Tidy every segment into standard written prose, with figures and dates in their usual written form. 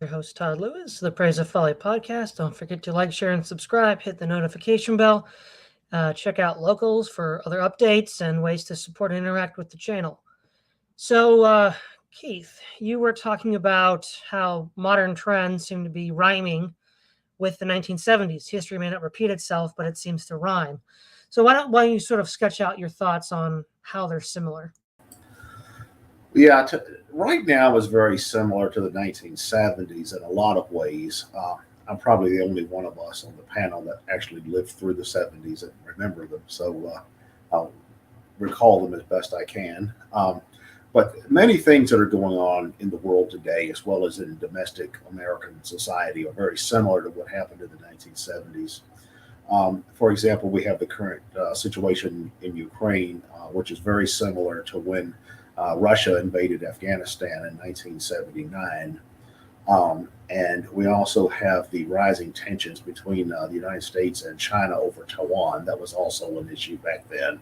Your host, Todd Lewis, the Praise of Folly podcast. Don't forget to like, share, and subscribe. Hit the notification bell. Check out locals for other updates and ways to support and interact with the channel. So, Keith, you were talking about how modern trends seem to be rhyming with the 1970s. History may not repeat itself, but it seems to rhyme. So, why don't you sort of sketch out your thoughts on how they're similar? Yeah, right now is very similar to the 1970s in a lot of ways. I'm probably the only one of us on the panel that actually lived through the 70s and remember them, so I'll recall them as best I can. But many things that are going on in the world today, as well as in domestic American society, are very similar to what happened in the 1970s. For example, we have the current situation in Ukraine, which is very similar to when Russia invaded Afghanistan in 1979. And we also have the rising tensions between the United States and China over Taiwan. That was also an issue back then.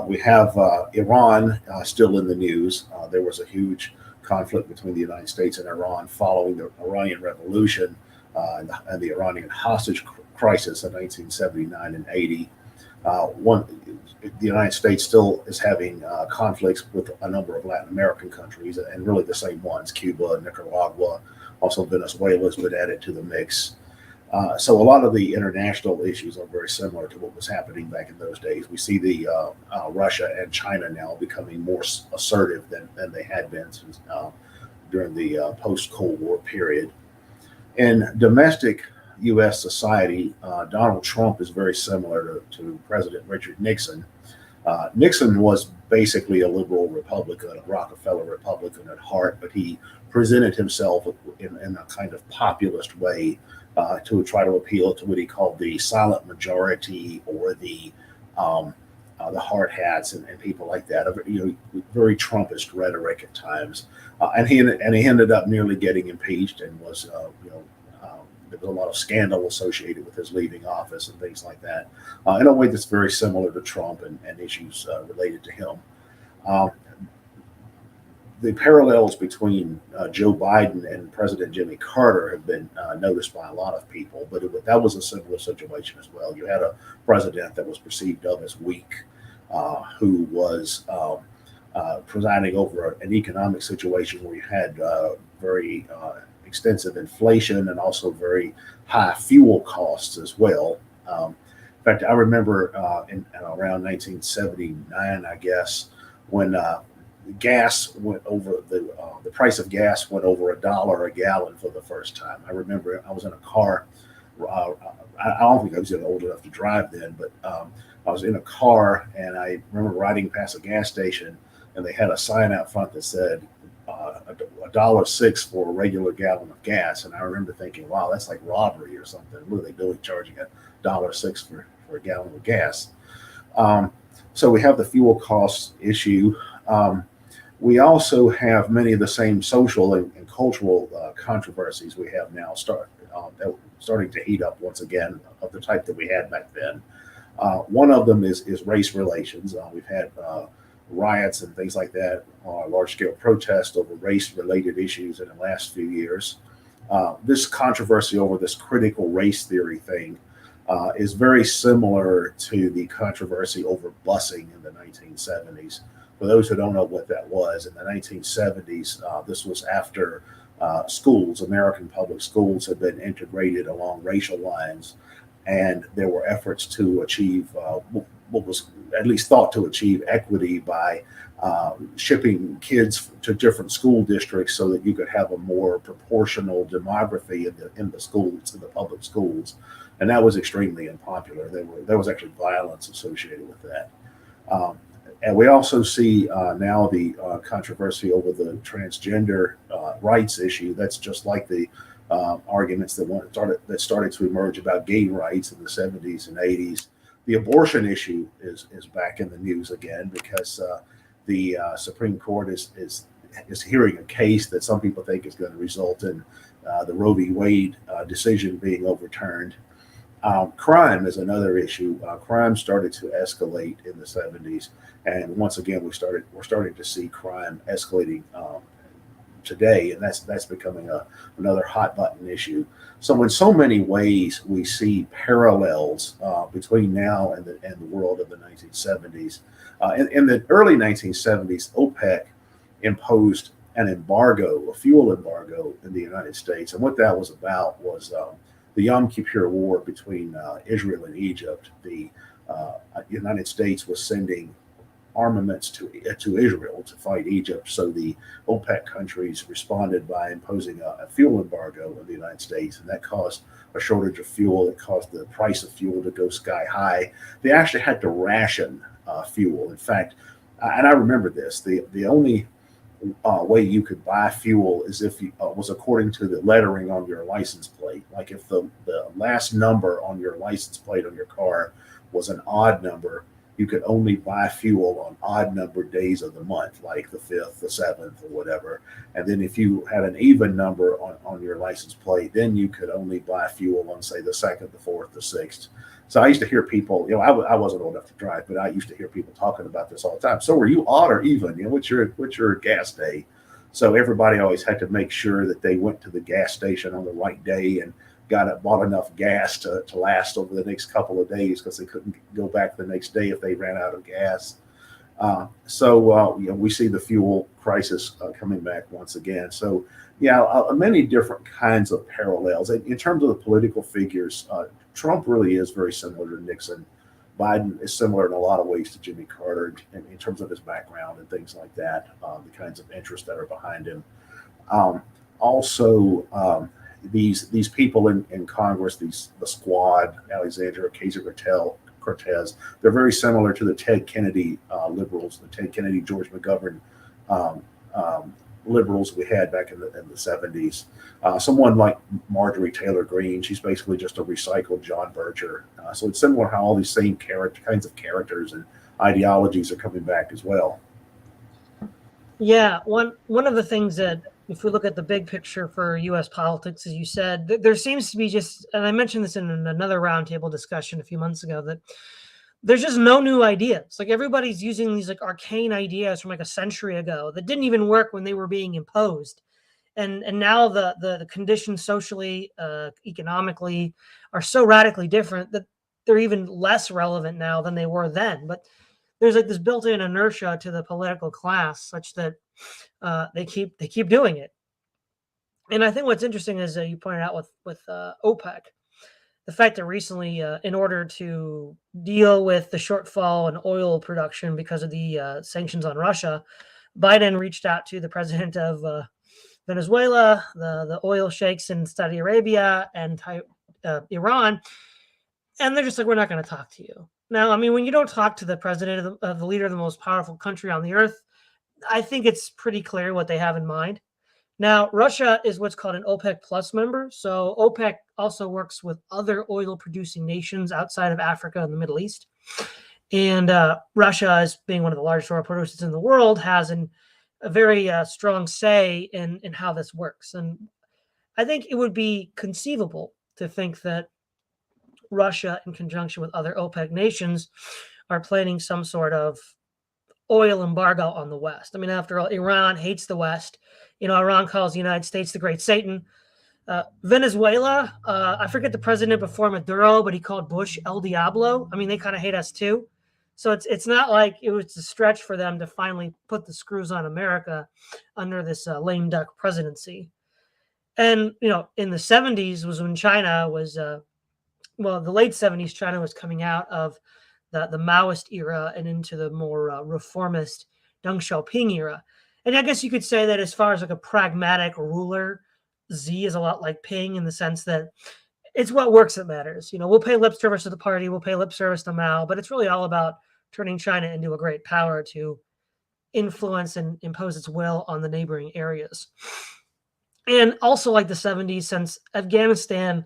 We have Iran still in the news. There was a huge conflict between the United States and Iran following the Iranian Revolution and the Iranian hostage crisis in 1979 and 80. The United States still is having conflicts with a number of Latin American countries, and really the same ones: Cuba, Nicaragua, also Venezuela has been added to the mix. So a lot of the international issues are very similar to what was happening back in those days. We see the Russia and China now becoming more assertive than they had been since during the post-Cold War period. In domestic U.S. society, Donald Trump is very similar to President Richard Nixon. Nixon was basically a liberal Republican, a Rockefeller Republican at heart, but he presented himself in a kind of populist way to try to appeal to what he called the silent majority or the hard hats and people like that. Very Trumpist rhetoric at times, and he ended up nearly getting impeached and was there was a lot of scandal associated with his leaving office and things like that. In a way that's very similar to Trump and issues related to him. Uh, the parallels between Joe Biden and President Jimmy Carter have been noticed by a lot of people, but that was a similar situation as well. You had a president that was perceived of as weak, who was presiding over an economic situation where you had very extensive inflation and also very high fuel costs as well. In fact, I remember in around 1979, I guess, when gas went over the price of gas went over $1 a gallon for the first time. I remember I was in a car. I don't think I was even old enough to drive then, but I was in a car and I remember riding past a gas station and they had a sign out front that said $1.06 for a regular gallon of gas. And I remember thinking, wow, that's like robbery or something. What are they doing charging $1.06 for a gallon of gas? So we have the fuel costs issue. We also have many of the same social and cultural controversies we have now starting to heat up once again of the type that we had back then. One of them is race relations. We've had riots and things like that, large-scale protests over race-related issues in the last few years. This controversy over this critical race theory thing is very similar to the controversy over busing in the 1970s. For those who don't know what that was, in the 1970s, this was after schools, American public schools, had been integrated along racial lines, and there were efforts to achieve what was at least thought to achieve equity by shipping kids to different school districts so that you could have a more proportional demography in the schools, in the public schools, and that was extremely unpopular. There was actually violence associated with that. And we also see now the controversy over the transgender rights issue. That's just like the arguments that started to emerge about gay rights in the 70s and 80s. The abortion issue is back in the news again because the Supreme Court is hearing a case that some people think is going to result in the Roe v. Wade decision being overturned. Crime is another issue. Crime started to escalate in the 70s, and once again we're starting to see crime escalating today, and that's becoming another hot button issue. So in so many ways, we see parallels between now and the world of the 1970s. In the early 1970s, OPEC imposed an embargo, a fuel embargo in the United States, and what that was about was the Yom Kippur War between Israel and Egypt. The United States was sending armaments to Israel to fight Egypt. So the OPEC countries responded by imposing a fuel embargo in the United States, and that caused a shortage of fuel. It caused the price of fuel to go sky high. They actually had to ration fuel. In fact, and I remember this, the only way you could buy fuel is if you was according to the lettering on your license plate. Like if the last number on your license plate on your car was an odd number, you could only buy fuel on odd numbered days of the month, like the 5th, the 7th, or whatever. And then if you had an even number on your license plate, then you could only buy fuel on, say, the 2nd, the 4th, the 6th. So I used to hear people, I wasn't old enough to drive, but I used to hear people talking about this all the time. So were you odd or even? What's your gas day? So everybody always had to make sure that they went to the gas station on the right day and bought enough gas to last over the next couple of days, because they couldn't go back the next day if they ran out of gas. So we see the fuel crisis coming back once again. So many different kinds of parallels. In terms of the political figures, Trump really is very similar to Nixon. Biden is similar in a lot of ways to Jimmy Carter in terms of his background and things like that, the kinds of interests that are behind him. These people in Congress, the squad, Alexandria Ocasio-Cortez, they're very similar to the Ted Kennedy liberals, the Ted Kennedy, George McGovern liberals we had back in the 70s. Someone like Marjorie Taylor Greene, she's basically just a recycled John Bircher. So it's similar how all these same kinds of characters and ideologies are coming back as well. Yeah, one of the things that, if we look at the big picture for U.S. politics, as you said, there seems to be and I mentioned this in another roundtable discussion a few months ago, that there's just no new ideas. Like everybody's using these like arcane ideas from like a century ago that didn't even work when they were being imposed. And now the conditions socially, economically are so radically different that they're even less relevant now than they were then. But there's like this built-in inertia to the political class such that they keep doing it. And I think what's interesting is you pointed out with OPEC, the fact that recently, in order to deal with the shortfall in oil production because of the sanctions on Russia, Biden reached out to the president of Venezuela, the oil sheikhs in Saudi Arabia, and Iran, and they're just like, we're not going to talk to you. Now, I mean, when you don't talk to the president of the leader of the most powerful country on the earth, I think it's pretty clear what they have in mind. Now, Russia is what's called an OPEC Plus member. So OPEC also works with other oil-producing nations outside of Africa and the Middle East. And Russia, as being one of the largest oil producers in the world, has a very strong say in how this works. And I think it would be conceivable to think that Russia, in conjunction with other OPEC nations, are planning some sort of oil embargo on the West. I mean, after all, Iran hates the West. Iran calls the United States the Great Satan. Venezuela, I forget the president before Maduro, but he called Bush El Diablo. I mean, they kind of hate us too. So it's not like it was a stretch for them to finally put the screws on America under this lame duck presidency. And, in the 70s was when China was, the late 70s, China was coming out of the Maoist era and into the more reformist Deng Xiaoping era. And I guess you could say that as far as like a pragmatic ruler, Xi is a lot like Ping in the sense that it's what works that matters. We'll pay lip service to the party, we'll pay lip service to Mao, but it's really all about turning China into a great power to influence and impose its will on the neighboring areas. And also like the 70s, since Afghanistan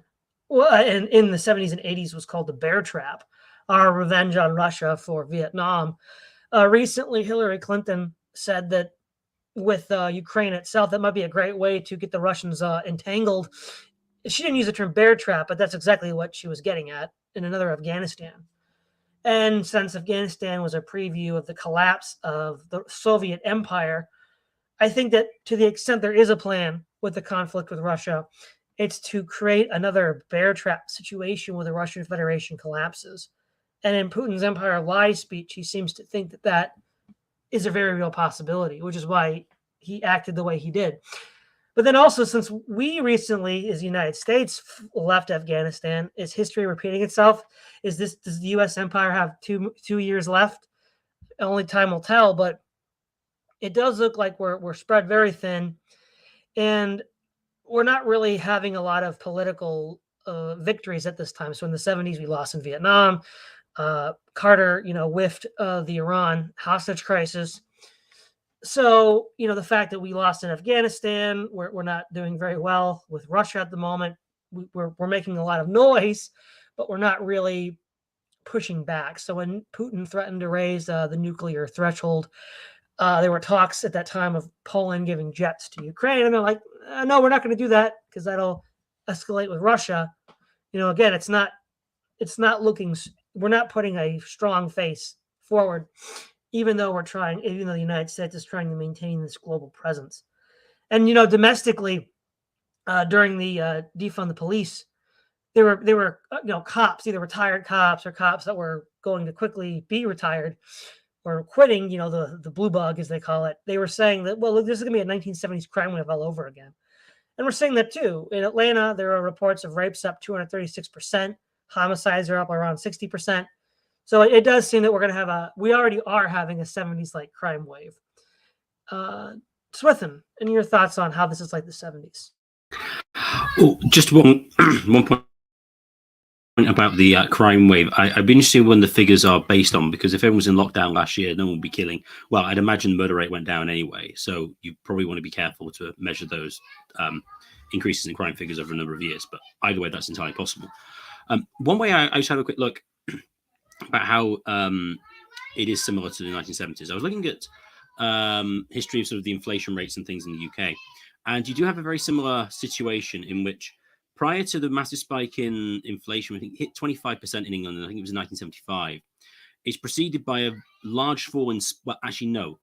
in the 70s and 80s was called the bear trap, our revenge on Russia for Vietnam. Recently, Hillary Clinton said that with Ukraine itself, that might be a great way to get the Russians entangled. She didn't use the term bear trap, but that's exactly what she was getting at in another Afghanistan. And since Afghanistan was a preview of the collapse of the Soviet Empire, I think that to the extent there is a plan with the conflict with Russia, it's to create another bear trap situation where the Russian Federation collapses. And in Putin's Empire Lies speech, he seems to think that that is a very real possibility, which is why he acted the way he did. But then also, since we recently, as the United States, left Afghanistan, is history repeating itself? Does the U.S. empire have 2 years left? Only time will tell. But it does look like we're spread very thin, and we're not really having a lot of political victories at this time. So in the 70s, we lost in Vietnam. Carter, whiffed the Iran hostage crisis. So, the fact that we lost in Afghanistan, we're not doing very well with Russia at the moment. We're making a lot of noise, but we're not really pushing back. So when Putin threatened to raise the nuclear threshold, there were talks at that time of Poland giving jets to Ukraine, and they're like, no, we're not going to do that because that'll escalate with Russia. Again, it's not looking. We're not putting a strong face forward, even though the United States is trying to maintain this global presence. And domestically, during the defund the police, there were cops, either retired cops or cops that were going to quickly be retired or quitting. The blue bug, as they call it. They were saying that, well, look, this is going to be a 1970s crime wave all over again. And we're seeing that too. In Atlanta, there are reports of rapes up 236%. Homicides are up around 60%. So it does seem that we already are having a 70s-like crime wave. Swithun, any of your thoughts on how this is like the 70s? Oh, just one point about the crime wave. I'd be interested when the figures are based on, because if everyone was in lockdown last year, no one would be killing. Well, I'd imagine the murder rate went down anyway. So you probably want to be careful to measure those increases in crime figures over a number of years. But either way, that's entirely possible. One way I just had a quick look about how it is similar to the 1970s. I was looking at history of sort of the inflation rates and things in the UK. And you do have a very similar situation in which prior to the massive spike in inflation, I think it hit 25% in England, and I think it was in 1975. It's preceded by a large fall in, well, actually, no.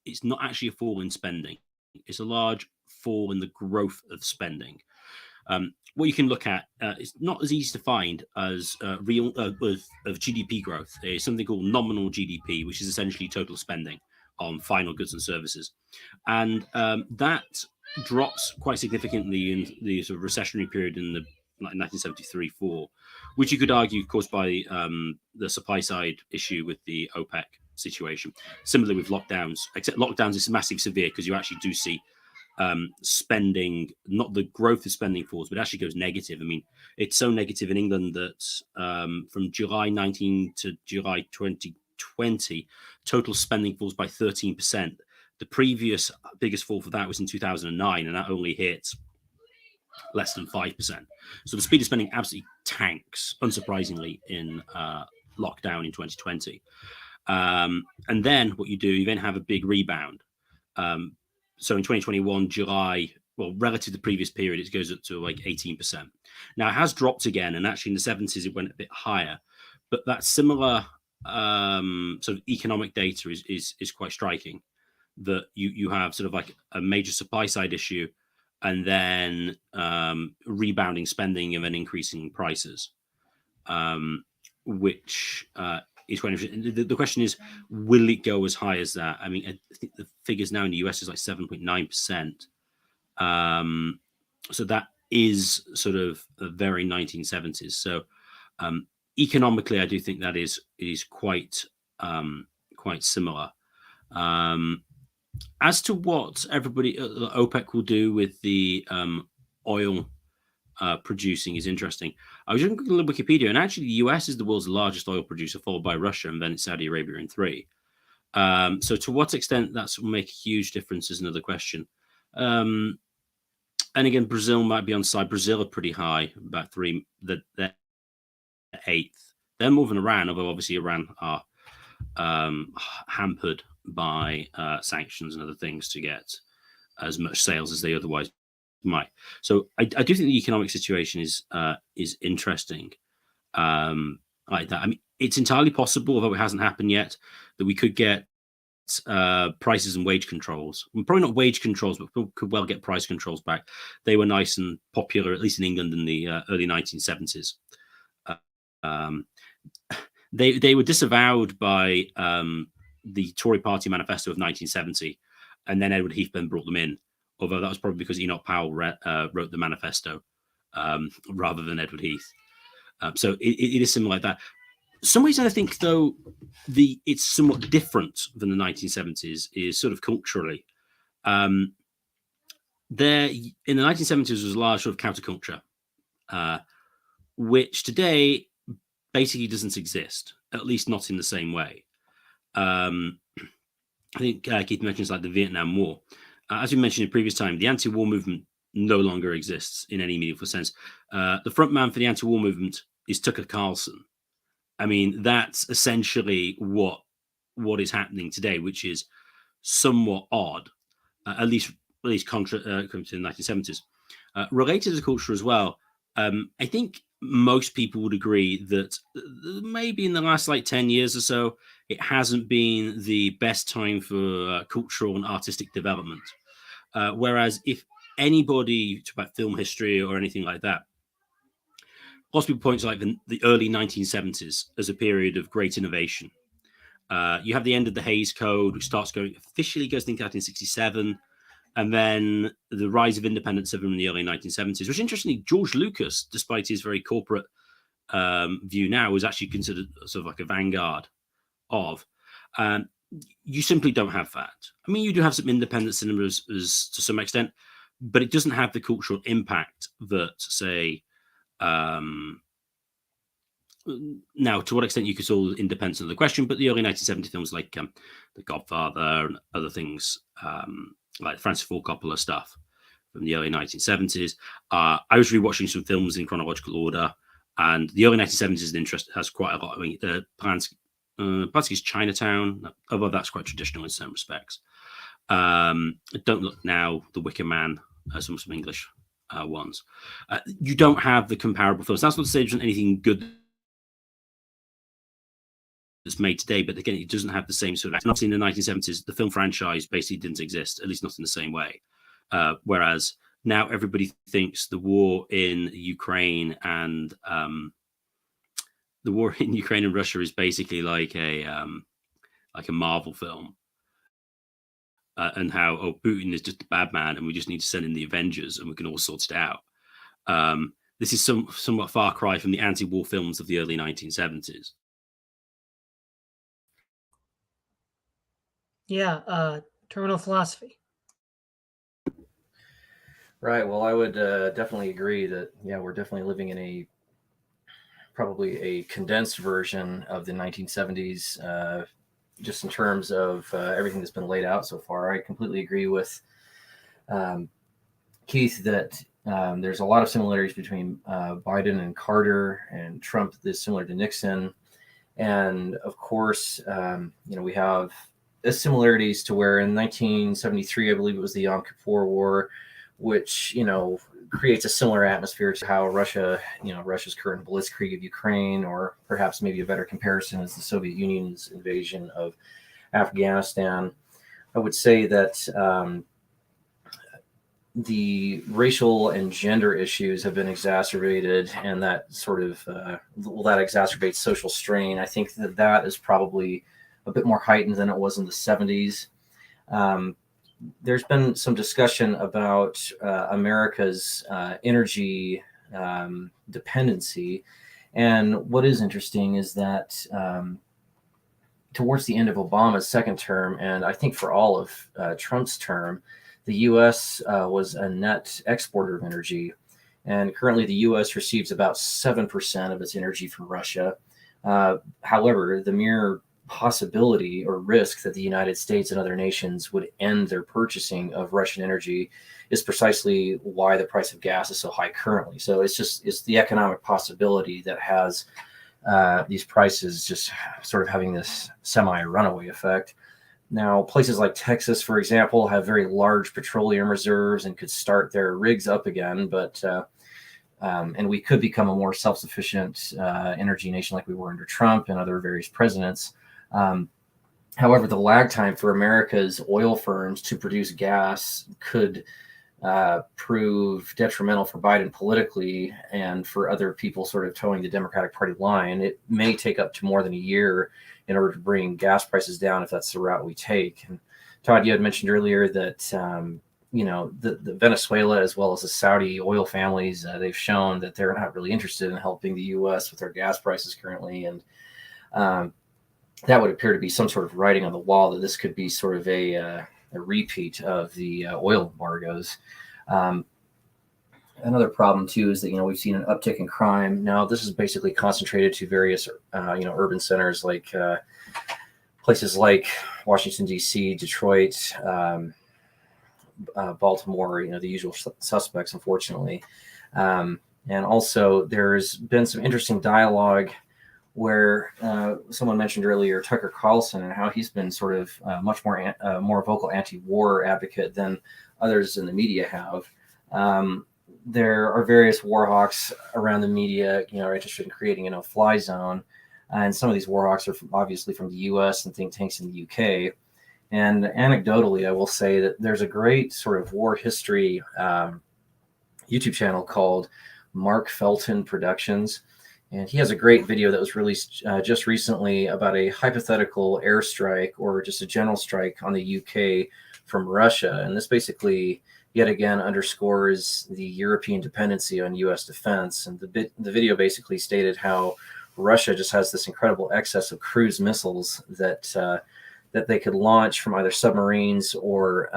It's not actually a fall in spending. It's a large fall in the growth of spending. What you can look at is not as easy to find as real of GDP growth. There's something called nominal GDP, which is essentially total spending on final goods and services, and that drops quite significantly in the sort of recessionary period in the 1973-4, which you could argue caused by the supply side issue with the OPEC situation. Similarly with lockdowns, except lockdowns is massively severe because you actually do see spending, not the growth of spending falls, but actually goes negative. I mean, it's so negative in England that from July 19 to July 2020, total spending falls by 13%. The previous biggest fall for that was in 2009, and that only hit less than 5%. So the speed of spending absolutely tanks, unsurprisingly, in lockdown in 2020. And then what you do, you then have a big rebound. So in 2021, July, well, relative to the previous period, it goes up to like 18%. Now it has dropped again, and actually in the 70s, it went a bit higher. But that similar sort of economic data is quite striking, that you have sort of like a major supply side issue and then rebounding spending and then increasing prices, which is quite interesting. The question is, will it go as high as that? I mean, I think the figures now in the US is like 7.9%. So that is sort of a very 1970s. So economically, I do think that is quite similar. As to what everybody OPEC will do with the oil producing is interesting. I was looking at Wikipedia, and actually the US is the world's largest oil producer, followed by Russia, and then it's Saudi Arabia in 3. So to what extent that's will make a huge difference is another question. And again, Brazil might be on side. Brazil are pretty high, about 3. They're 8th. They're more than Iran, although obviously Iran are hampered by sanctions and other things to get as much sales as they otherwise might. So I do think the economic situation is interesting like that. I mean, it's entirely possible, although it hasn't happened yet, that we could get prices and wage controls. Probably not wage controls, but could well get price controls back. They were nice and popular, at least in England, in the early 1970s. They were disavowed by the Tory Party manifesto of 1970, and then Edward Heath brought them in. Although that was probably because Enoch Powell wrote the manifesto rather than Edward Heath. So it is something like that. Some reason I think, though, it's somewhat different than the 1970s is sort of culturally. There in the 1970s was a large sort of counterculture, which today basically doesn't exist, at least not in the same way. I think Keith mentions like the Vietnam War. As we mentioned in previous time, the anti-war movement no longer exists in any meaningful sense. The front man for the anti-war movement is Tucker Carlson. I mean, that's essentially what is happening today, which is somewhat odd, at least contra to the 1970s. Related to culture as well, I think most people would agree that maybe in the last 10 years or so, it hasn't been the best time for cultural and artistic development. Whereas if anybody talk about film history or anything like that, lots of people point to the early 1970s as a period of great innovation. You have the end of the Hays Code, which officially goes to 1967, and then the rise of independent cinema in the early 1970s, which interestingly, George Lucas, despite his very corporate view now, was actually considered sort of like a vanguard of. You simply don't have that. I mean, you do have some independent cinemas to some extent, but it doesn't have the cultural impact that, say, now, to what extent you could call independence of the question, but the early 1970 films like The Godfather and other things, like Francis Ford Coppola stuff from the early 1970s. I was rewatching some films in chronological order, and the early 1970s has quite a lot. I mean, Polanski's Chinatown, although that's quite traditional in some respects. Don't Look Now, The Wicker Man, some English ones. You don't have the comparable films. That's not to say there isn't anything good that's made today, but again, it doesn't have the same sort of. And obviously, in the 1970s, the film franchise basically didn't exist, at least not in the same way. Whereas now everybody thinks the war in Ukraine and Russia is basically like a Marvel film, and how Putin is just a bad man, and we just need to send in the Avengers, and we can all sort it out. This is somewhat far cry from the anti-war films of the early 1970s. Yeah, terminal philosophy. Right. Well, I would definitely agree that, we're definitely living in probably a condensed version of the 1970s, just in terms of everything that's been laid out so far. I completely agree with Keith that there's a lot of similarities between Biden and Carter, and Trump is similar to Nixon. And of course, we have similarities to where in 1973, I believe it was the Yom Kippur War, which, creates a similar atmosphere to how Russia's current blitzkrieg of Ukraine, or perhaps maybe a better comparison is the Soviet Union's invasion of Afghanistan. I would say that the racial and gender issues have been exacerbated, and that sort of, that exacerbates social strain. I think that is probably a bit more heightened than it was in the 70s. There's been some discussion about America's energy dependency. And what is interesting is that towards the end of Obama's second term, and I think for all of Trump's term, the U.S. Was a net exporter of energy. And currently the U.S. receives about 7% of its energy from Russia. However, the mere possibility or risk that the United States and other nations would end their purchasing of Russian energy is precisely why the price of gas is so high currently. So it's the economic possibility that has these prices just sort of having this semi-runaway effect. Now, places like Texas, for example, have very large petroleum reserves and could start their rigs up again, but and we could become a more self-sufficient energy nation like we were under Trump and other various presidents. However, the lag time for America's oil firms to produce gas could prove detrimental for Biden politically, and for other people sort of towing the Democratic Party line. It may take up to more than a year in order to bring gas prices down if that's the route we take. And Todd, you had mentioned earlier that the Venezuela as well as the Saudi oil families, they've shown that they're not really interested in helping the U.S. with their gas prices currently, and that would appear to be some sort of writing on the wall that this could be sort of a repeat of the oil embargoes. Another problem too is that we've seen an uptick in crime. Now this is basically concentrated to various urban centers like places like Washington D.C., Detroit, Baltimore. The usual suspects, unfortunately. And also there's been some interesting dialogue where someone mentioned earlier Tucker Carlson and how he's been sort of much more vocal anti-war advocate than others in the media have. There are various war hawks around the media, are interested in creating a no-fly zone, and some of these war hawks are obviously from the U.S. and think tanks in the U.K. And anecdotally, I will say that there's a great sort of war history YouTube channel called Mark Felton Productions. And he has a great video that was released just recently about a hypothetical airstrike or just a general strike on the UK from Russia. And this basically, yet again, underscores the European dependency on US defense. And the video basically stated how Russia just has this incredible excess of cruise missiles that they could launch from either submarines or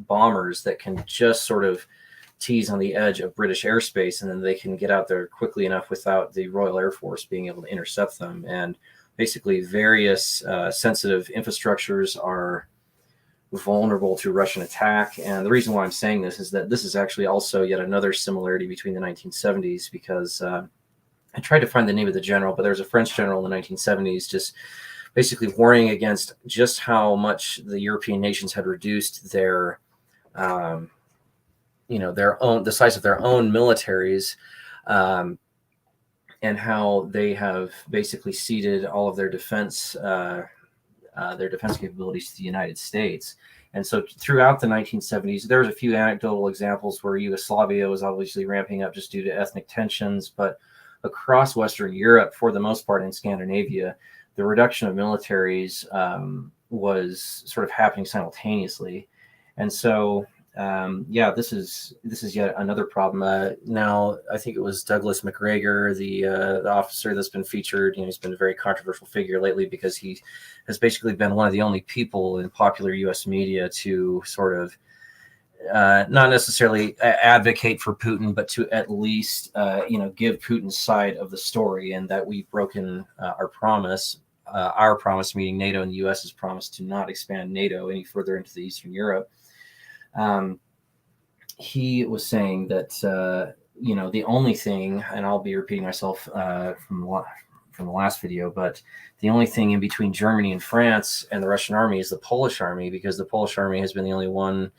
bombers that can just sort of tease on the edge of British airspace, and then they can get out there quickly enough without the Royal Air Force being able to intercept them. And basically various sensitive infrastructures are vulnerable to Russian attack. And the reason why I'm saying this is that this is actually also yet another similarity between the 1970s, because I tried to find the name of the general, but there was a French general in the 1970s just basically warning against just how much the European nations had reduced their the size of their own militaries, and how they have basically ceded all of their defense capabilities to the United States. And so throughout the 1970s, there's a few anecdotal examples where Yugoslavia was obviously ramping up just due to ethnic tensions, but across Western Europe, for the most part in Scandinavia, the reduction of militaries was sort of happening simultaneously. And so this is yet another problem. Now, I think it was Douglas McGregor, the officer that's been featured. He's been a very controversial figure lately because he has basically been one of the only people in popular U.S. media to sort of not necessarily advocate for Putin, but to at least give Putin's side of the story, and that we've broken our promise meaning NATO and the U.S.'s promise to not expand NATO any further into the Eastern Europe. He was saying that the only thing, and I'll be repeating myself from the last video, but the only thing in between Germany and France and the Russian army is the Polish army, because the Polish army has been the only one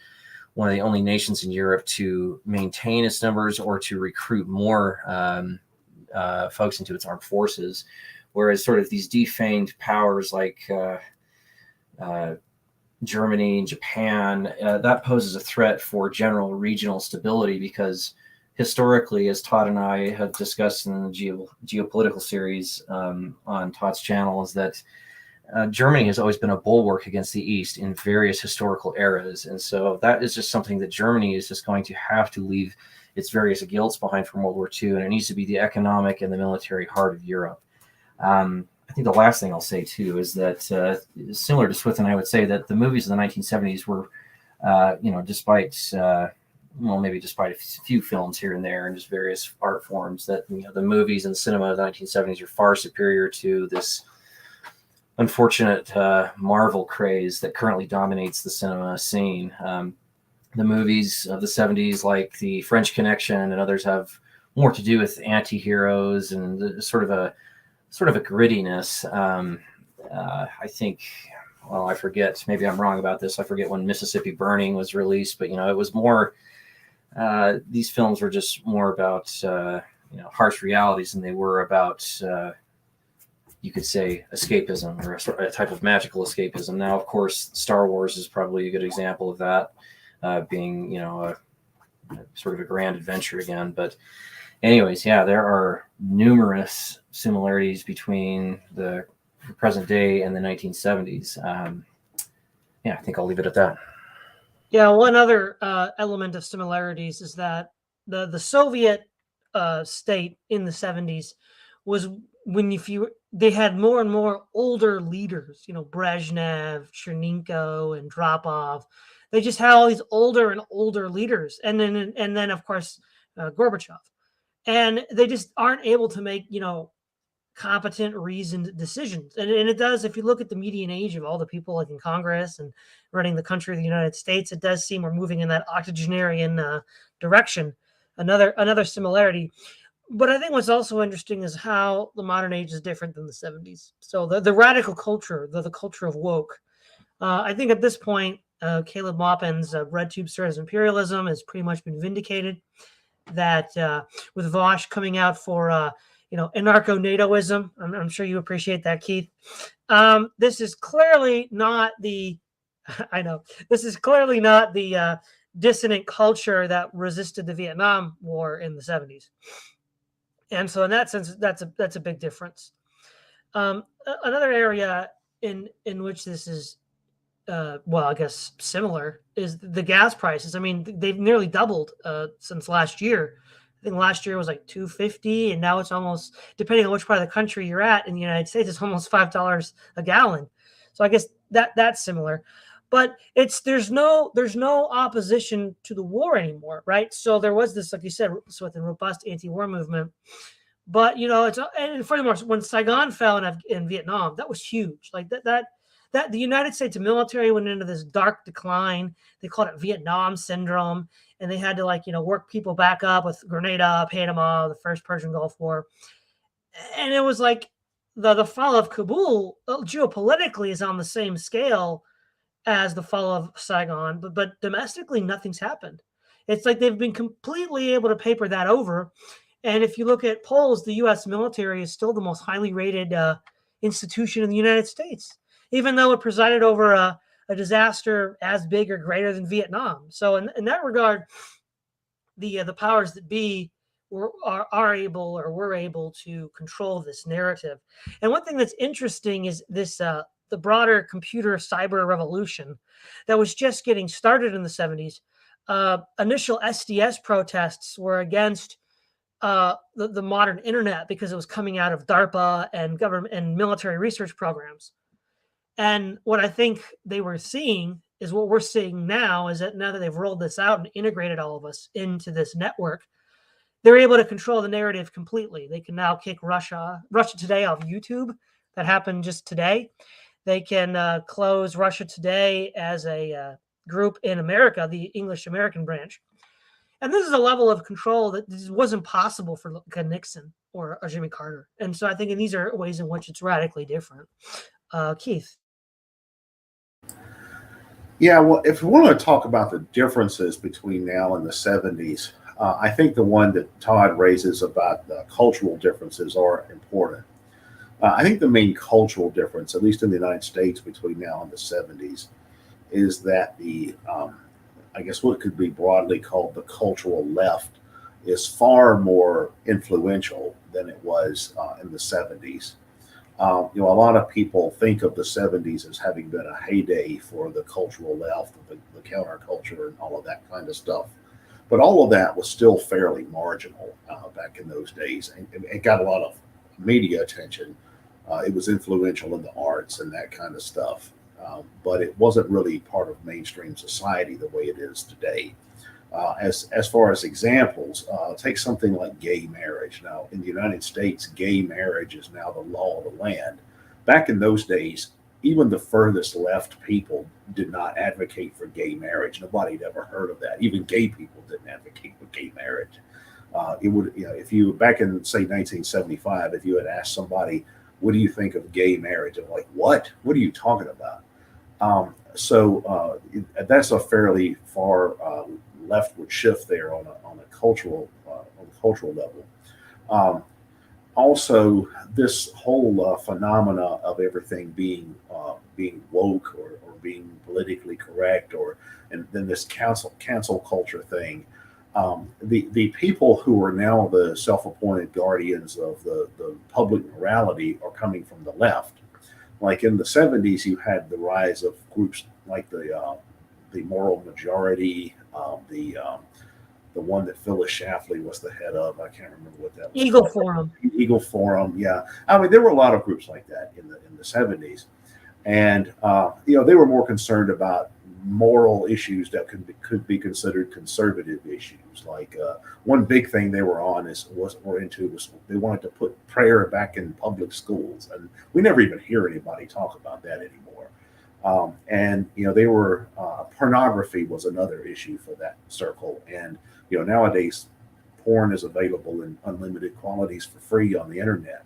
of the only nations in Europe to maintain its numbers or to recruit more folks into its armed forces, whereas sort of these defanged powers like Germany and Japan, that poses a threat for general regional stability, because historically, as Todd and I have discussed in the geopolitical series on Todd's channel, is that Germany has always been a bulwark against the East in various historical eras. And so that is just something that Germany is just going to have to leave its various guilts behind from World War II, and it needs to be the economic and the military heart of Europe. I think the last thing I'll say, too, is that similar to Swithun, I would say that the movies of the 1970s were, despite a few films here and there and just various art forms, that the movies and cinema of the 1970s are far superior to this unfortunate Marvel craze that currently dominates the cinema scene. The movies of the 70s, like The French Connection and others, have more to do with anti-heroes and sort of a grittiness. I think, well, I forget, maybe I'm wrong about this. I forget when Mississippi Burning was released, but, it was more, these films were just more about, harsh realities than they were about, you could say, escapism, or a type of magical escapism. Now, of course, Star Wars is probably a good example of that, being, a sort of a grand adventure again. But anyways, yeah, there are numerous similarities between the present day and the 1970s. I think I'll leave it at that. Yeah, one other element of similarities is that the Soviet state in the 70s was when they had more and more older leaders, Brezhnev, Chernenko, and Dropov. They just had all these older and older leaders, and then of course Gorbachev, and they just aren't able to make competent, reasoned decisions. And it does, if you look at the median age of all the people like in Congress and running the country of the United States, it does seem we're moving in that octogenarian direction. Another similarity. But I think what's also interesting is how the modern age is different than the 70s. So the radical culture, the culture of woke, I think at this point, Caleb Maupin's Red Tube Stories of Imperialism has pretty much been vindicated. That with Vosh coming out for anarcho-NATOism. I'm sure you appreciate that, Keith. This is clearly not the, I know, this is clearly not the dissonant culture that resisted the Vietnam War in the 70s. And so in that sense, that's a big difference. Another area in which this is, I guess similar is the gas prices. I mean, they've nearly doubled since last year. I think last year was like $2.50, and now it's almost, depending on which part of the country you're at in the United States, it's almost $5 a gallon. So I guess that's similar, but there's no opposition to the war anymore, right? So there was this, like you said, with a robust anti-war movement, but and furthermore, when Saigon fell in Vietnam, that was huge. Like that the United States military went into this dark decline. They called it Vietnam syndrome. And they had to work people back up with Grenada, Panama, the first Persian Gulf War. And it was like the fall of Kabul geopolitically is on the same scale as the fall of Saigon, but domestically nothing's happened. It's like they've been completely able to paper that over. And if you look at polls, the U.S. military is still the most highly rated institution in the United States, even though it presided over a disaster as big or greater than Vietnam. So in that regard, the powers that be are able to control this narrative. And one thing that's interesting is this the broader computer cyber revolution that was just getting started in the 70s. Initial SDS protests were against the modern internet because it was coming out of DARPA and government and military research programs. And what I think they were seeing is what we're seeing now, is that now that they've rolled this out and integrated all of us into this network, they're able to control the narrative completely. They can now kick Russia Today off YouTube. That happened just today. They can close Russia Today as a group in America, the English American branch. And this is a level of control that wasn't possible for Nixon or Jimmy Carter. And so I think these are ways in which it's radically different. Keith. Yeah, well, if we want to talk about the differences between now and the 70s, I think the one that Todd raises about the cultural differences are important. I think the main cultural difference, at least in the United States, between now and the 70s, is that I guess what could be broadly called the cultural left is far more influential than it was in the 70s. A lot of people think of the 70s as having been a heyday for the cultural left, the counterculture, and all of that kind of stuff. But all of that was still fairly marginal back in those days. And it got a lot of media attention. It was influential in the arts and that kind of stuff. But it wasn't really part of mainstream society the way it is today. As far as examples, take something like gay marriage. Now, in the United States, gay marriage is now the law of the land. Back in those days, even the furthest left people did not advocate for gay marriage. Nobody had ever heard of that. Even gay people didn't advocate for gay marriage. It would, if you back in say 1975, if you had asked somebody, "What do you think of gay marriage?" I'm like, "What? What are you talking about?" So that's a fairly far leftward shift there on a cultural level. Also, this whole phenomena of everything being woke or being politically correct, or and then this cancel culture thing. The people who are now the self-appointed guardians of the public morality are coming from the left. Like in the 70s, you had the rise of groups like the moral majority, the one that Phyllis Schlafly was the head of. I can't remember what that was Eagle called. Forum. Eagle Forum, yeah. I mean, there were a lot of groups like that in the 70s, and they were more concerned about moral issues that could be considered conservative issues. Like one big thing they were into was they wanted to put prayer back in public schools, and we never even hear anybody talk about that anymore. And they were pornography was another issue for that circle, and nowadays porn is available in unlimited quantities for free on the internet.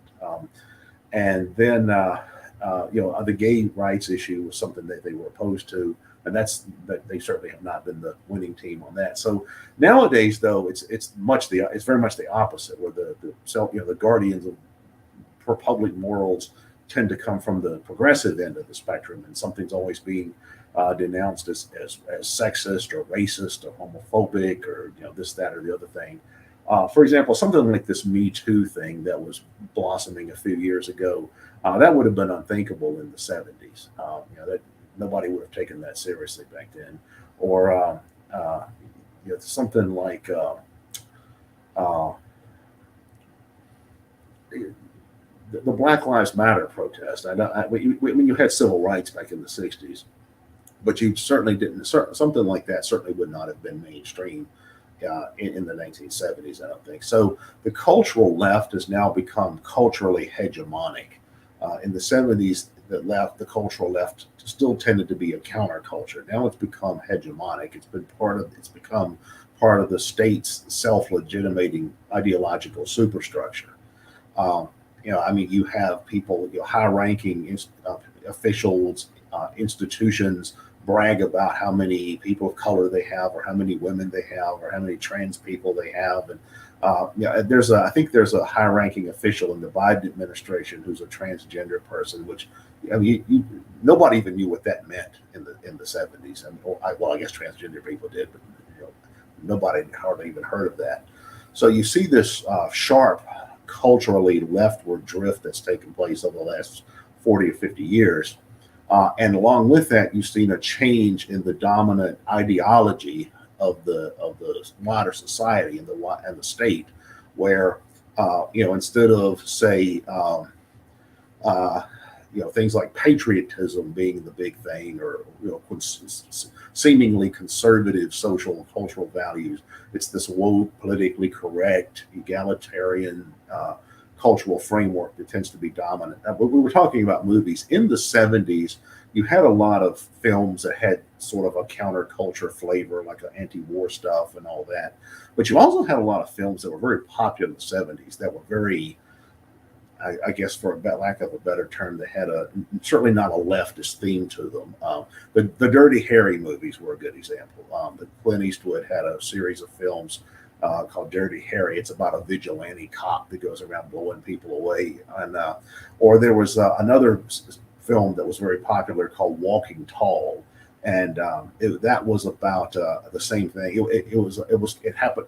And then the gay rights issue was something that they were opposed to, and that they certainly have not been the winning team on that. So nowadays, though, it's very much the opposite, where the guardians of public morals tend to come from the progressive end of the spectrum, and something's always being denounced as sexist or racist or homophobic or this, that, or the other thing. For example, something like this Me Too thing that was blossoming a few years ago, that would have been unthinkable in the 70s. That nobody would have taken that seriously back then. Or something like the Black Lives Matter protest. When you had civil rights back in the 60s, but you certainly didn't. Something like that certainly would not have been mainstream in the 1970s, I don't think. So the cultural left has now become culturally hegemonic. In the 70s, the cultural left still tended to be a counterculture. Now it's become hegemonic. It's become part of the state's self-legitimating ideological superstructure. You have people, high-ranking officials, institutions brag about how many people of color they have, or how many women they have, or how many trans people they have, and I think there's a high-ranking official in the Biden administration who's a transgender person, which nobody even knew what that meant in the 70s. I guess transgender people did, but nobody hardly even heard of that. So you see this sharp culturally leftward drift that's taken place over the last 40 or 50 years. And along with that, you've seen a change in the dominant ideology of the wider society and the state, where instead of say things like patriotism being the big thing, or seemingly conservative social and cultural values, it's this woke, politically correct, egalitarian cultural framework that tends to be dominant. But we were talking about movies. In the 70s, you had a lot of films that had sort of a counterculture flavor, like anti-war stuff and all that. But you also had a lot of films that were very popular in the 70s that were very, I guess, for lack of a better term, they had certainly not a leftist theme to them. The Dirty Harry movies were a good example. Clint Eastwood had a series of films called Dirty Harry. It's about a vigilante cop that goes around blowing people away. And or there was another film that was very popular called Walking Tall, and that was about the same thing. It happened.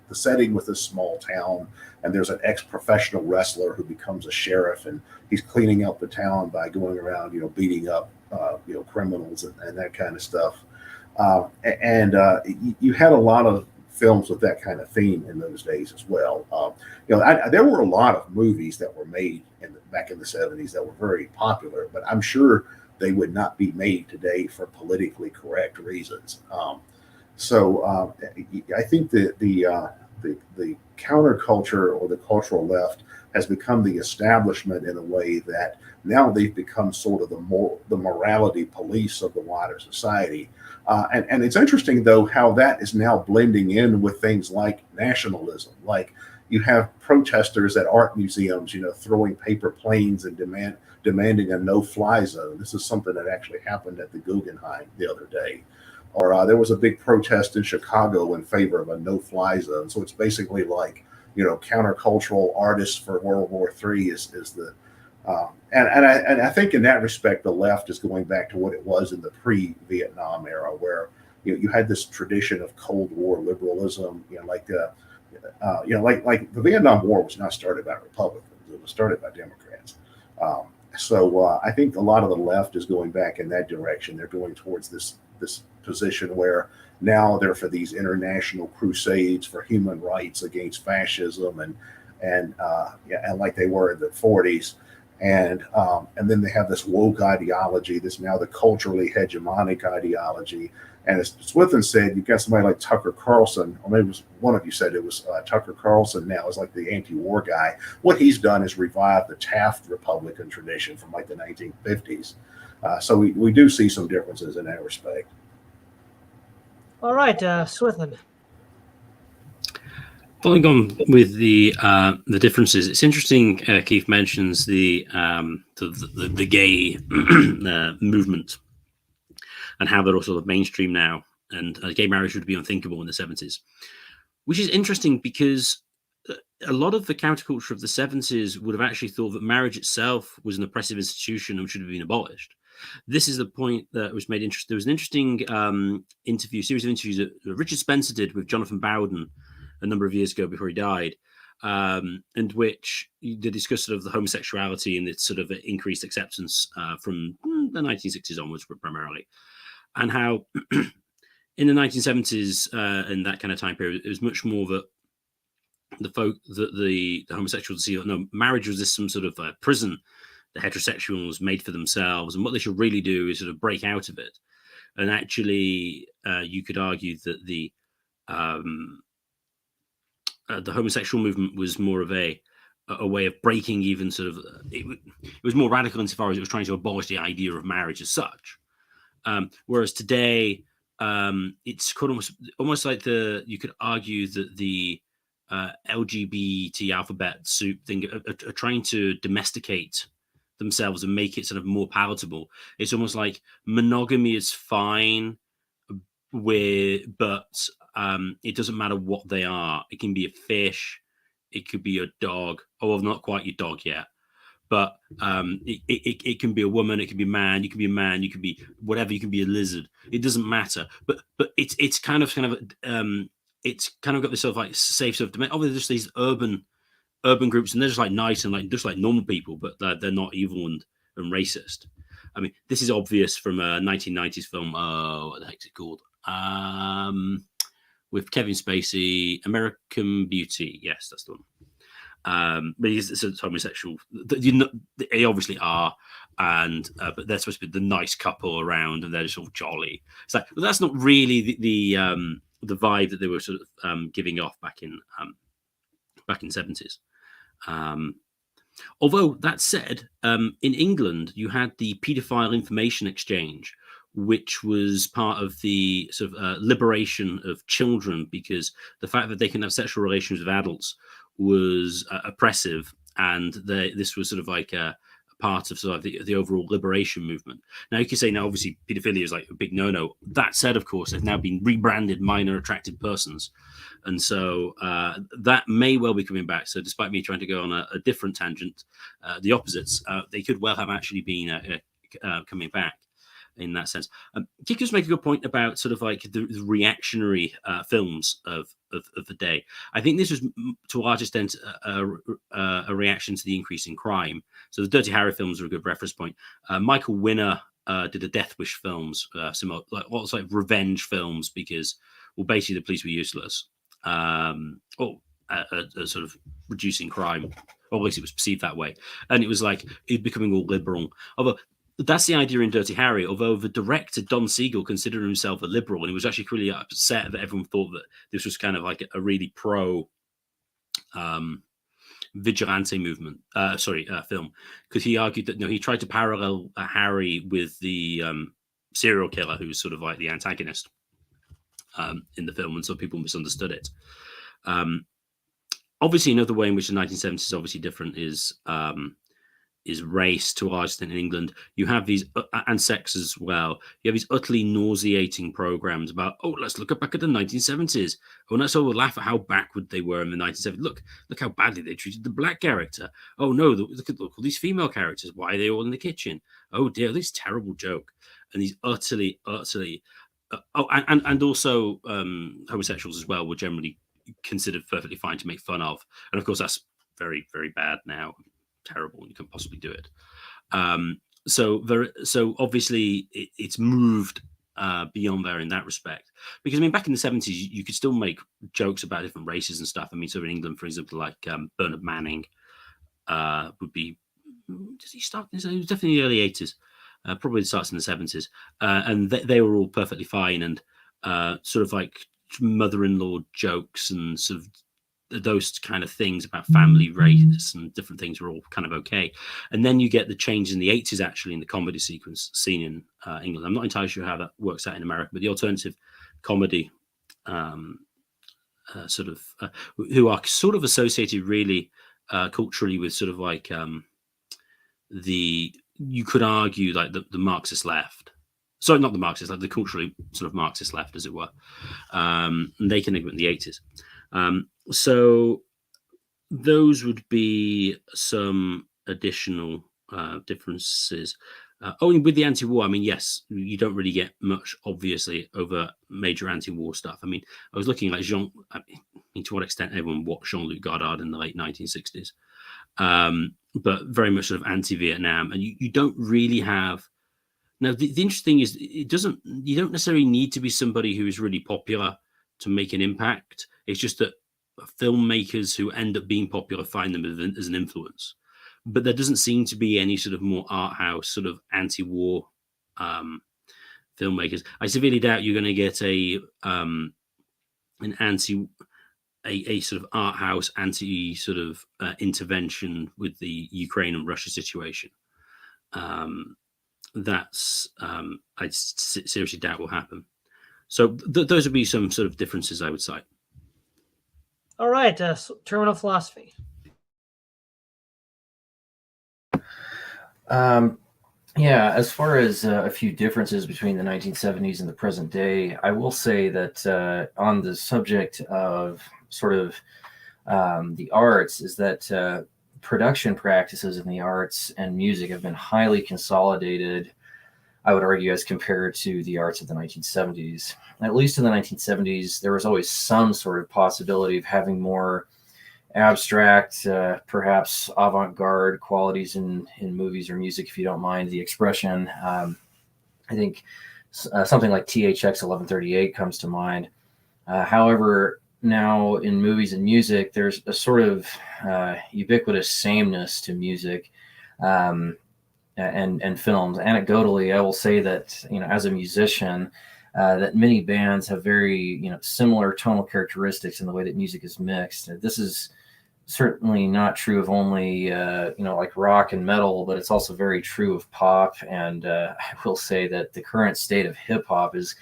The setting was this small town, and there's an ex-professional wrestler who becomes a sheriff, and he's cleaning up the town by going around, beating up criminals and that kind of stuff. You had a lot of films with that kind of theme in those days as well. There were a lot of movies that were made back in the 70s that were very popular, but I'm sure they would not be made today for politically correct reasons. So I think that the counterculture or the cultural left has become the establishment in a way that now they've become sort of the morality police of the wider society. And it's interesting, though, how that is now blending in with things like nationalism. Like you have protesters at art museums, throwing paper planes and demanding a no-fly zone. This is something that actually happened at the Guggenheim the other day. Or there was a big protest in Chicago in favor of a no-fly zone. So it's basically like, countercultural artists for World War III is the and I think in that respect the left is going back to what it was in the pre-Vietnam era, where you had this tradition of Cold War liberalism, like the the Vietnam War was not started by Republicans; it was started by Democrats. So I think a lot of the left is going back in that direction. They're going towards this position where now they're for these international crusades for human rights against fascism and like they were in the 40s. And then they have this woke ideology, this now the culturally hegemonic ideology. And as Swithun said, you've got somebody like Tucker Carlson, or maybe it was one of you said it was Tucker Carlson now is like the anti-war guy. What he's done is revive the Taft Republican tradition from like the 1950s. So we do see some differences in that respect. All right, Swithun. Following on with the differences, it's interesting. Keith mentions the gay movement and how they're all sort of mainstream now, and gay marriage would be unthinkable in the 70s, which is interesting because a lot of the counterculture of the 70s would have actually thought that marriage itself was an oppressive institution and should have been abolished. This is the point that was made interesting. There was an interesting series of interviews that Richard Spencer did with Jonathan Bowden a number of years ago before he died, and which they discussed sort of the homosexuality and its sort of increased acceptance from the 1960s onwards primarily, and how in the 1970s and that kind of time period, it was much more that the homosexuals see marriage was this some sort of prison the heterosexuals made for themselves, and what they should really do is sort of break out of it. And actually, you could argue that the homosexual movement was more of a way of breaking even sort of it was more radical insofar as it was trying to abolish the idea of marriage as such. Whereas today, it's almost like you could argue that the LGBT alphabet soup thing are trying to domesticate themselves and make it sort of more palatable. It's almost like monogamy is fine, but it doesn't matter what they are. It can be a fish, it could be a dog. Oh, well, not quite your dog yet. But it can be a woman, it can be a man, you can be a man, you can be whatever, you can be a lizard. It doesn't matter. But it's kind of it's kind of got this sort of like safe sort of obviously just these urban groups, and they're just like nice and like just like normal people, but they're not evil and racist. I mean, this is obvious from a 1990s film. What the heck's it called? With Kevin Spacey, American Beauty. Yes, that's the one. But he's a homosexual. They obviously are, and but they're supposed to be the nice couple around, and they're just all jolly. It's like, well, that's not really the vibe that they were sort of giving off back in 70s. Although that said, in England you had the paedophile information exchange, which was part of the sort of liberation of children, because the fact that they can have sexual relations with adults was oppressive, and this was sort of like a part of sort of the overall liberation movement. Now, you could say, now obviously pedophilia is like a big no-no. That said, of course, they've now been rebranded minor attracted persons, and so that may well be coming back. So despite me trying to go on a different tangent, the opposites, they could well have actually been coming back in that sense. Kiko's make a good point about sort of like the reactionary films of the day. I think this was to a large extent a reaction to the increase in crime. So the Dirty Harry films are a good reference point. Michael Winner did the Death Wish films, similar, like lots like revenge films, because, well, basically the police were useless, or sort of reducing crime, or at least it was perceived that way, and it was like it becoming all liberal. Although that's the idea in Dirty Harry, although the director, Don Siegel, considered himself a liberal, and he was actually really upset that everyone thought that this was kind of like a really pro vigilante movement, film, because he argued that he tried to parallel Harry with the serial killer, who's sort of like the antagonist in the film, and so people misunderstood it. Obviously, another way in which the 1970s is obviously different is is race to a large extent in England. You have these, and sex as well. You have these utterly nauseating programs about, oh, let's look back at the 1970s. Oh, let's all laugh at how backward they were in the 1970s. Look how badly they treated the black character. Oh no, look at all these female characters. Why are they all in the kitchen? Oh dear, this terrible joke. And these utterly, and also homosexuals as well were generally considered perfectly fine to make fun of. And of course, that's very, very bad now. Terrible, and you couldn't possibly do it. So obviously it's moved beyond there in that respect, because I mean, back in the 70s you could still make jokes about different races and stuff. I mean, so in England, for example, like Bernard Manning would be, does he start? It was definitely the early 80s, probably it starts in the 70s, and they were all perfectly fine, and sort of like mother-in-law jokes and sort of those kind of things about family race and different things were all kind of okay. And then you get the change in the 80s, actually, in the comedy sequence scene in England. I'm not entirely sure how that works out in America, but the alternative comedy who are sort of associated really culturally with sort of like you could argue like the Marxist left. Sorry, not the Marxist, like the culturally sort of Marxist left, as it were. And they can in the 80s. So those would be some additional differences. Only with the anti-war, I mean, yes, you don't really get much, obviously, over major anti-war stuff. I mean, I was looking at to what extent everyone watched Jean-Luc Godard in the late 1960s, but very much sort of anti-Vietnam. And you don't really have... Now, the interesting thing is, you don't necessarily need to be somebody who is really popular to make an impact. It's just that filmmakers who end up being popular find them as an influence. But there doesn't seem to be any sort of more art house sort of anti-war filmmakers. I severely doubt you're going to get a sort of art house anti sort of intervention with the Ukraine and Russia situation. That's I seriously doubt will happen. So those would be some sort of differences I would cite. All right, terminal philosophy. Yeah, as far as a few differences between the 1970s and the present day, I will say that on the subject of sort of the arts, is that production practices in the arts and music have been highly consolidated, I would argue, as compared to the arts of the 1970s. At least in the 1970s, there was always some sort of possibility of having more abstract, perhaps avant-garde qualities in movies or music, if you don't mind the expression. I think something like THX 1138 comes to mind. However, now in movies and music, there's a sort of ubiquitous sameness to music and films. Anecdotally, I will say that, as a musician, that many bands have very, similar tonal characteristics in the way that music is mixed. This is certainly not true of only, like rock and metal, but it's also very true of pop. And I will say that the current state of hip hop is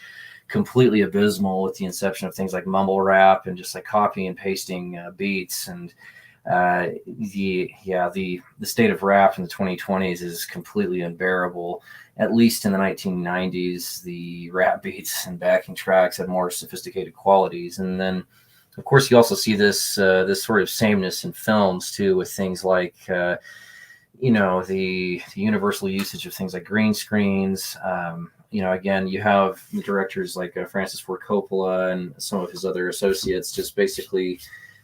completely abysmal, with the inception of things like mumble rap and just like copy and pasting beats. And the state of rap in the 2020s is completely unbearable. At least in the 1990s, the rap beats and backing tracks had more sophisticated qualities. And then, of course, you also see this sort of sameness in films too, with things like the universal usage of things like green screens. Again, you have directors like Francis Ford Coppola and some of his other associates just basically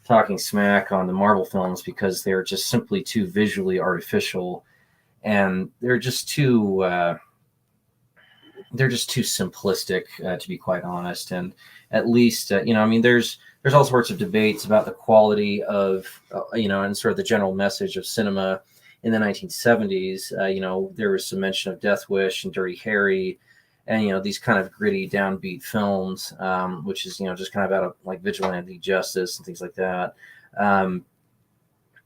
talking smack on the Marvel films because they're just simply too visually artificial, and they're just too simplistic, to be quite honest. And at least, there's all sorts of debates about the quality of, and sort of the general message of cinema in the 1970s. There was some mention of Death Wish and Dirty Harry, and these kind of gritty, downbeat films, which is just kind of about like vigilante justice and things like that.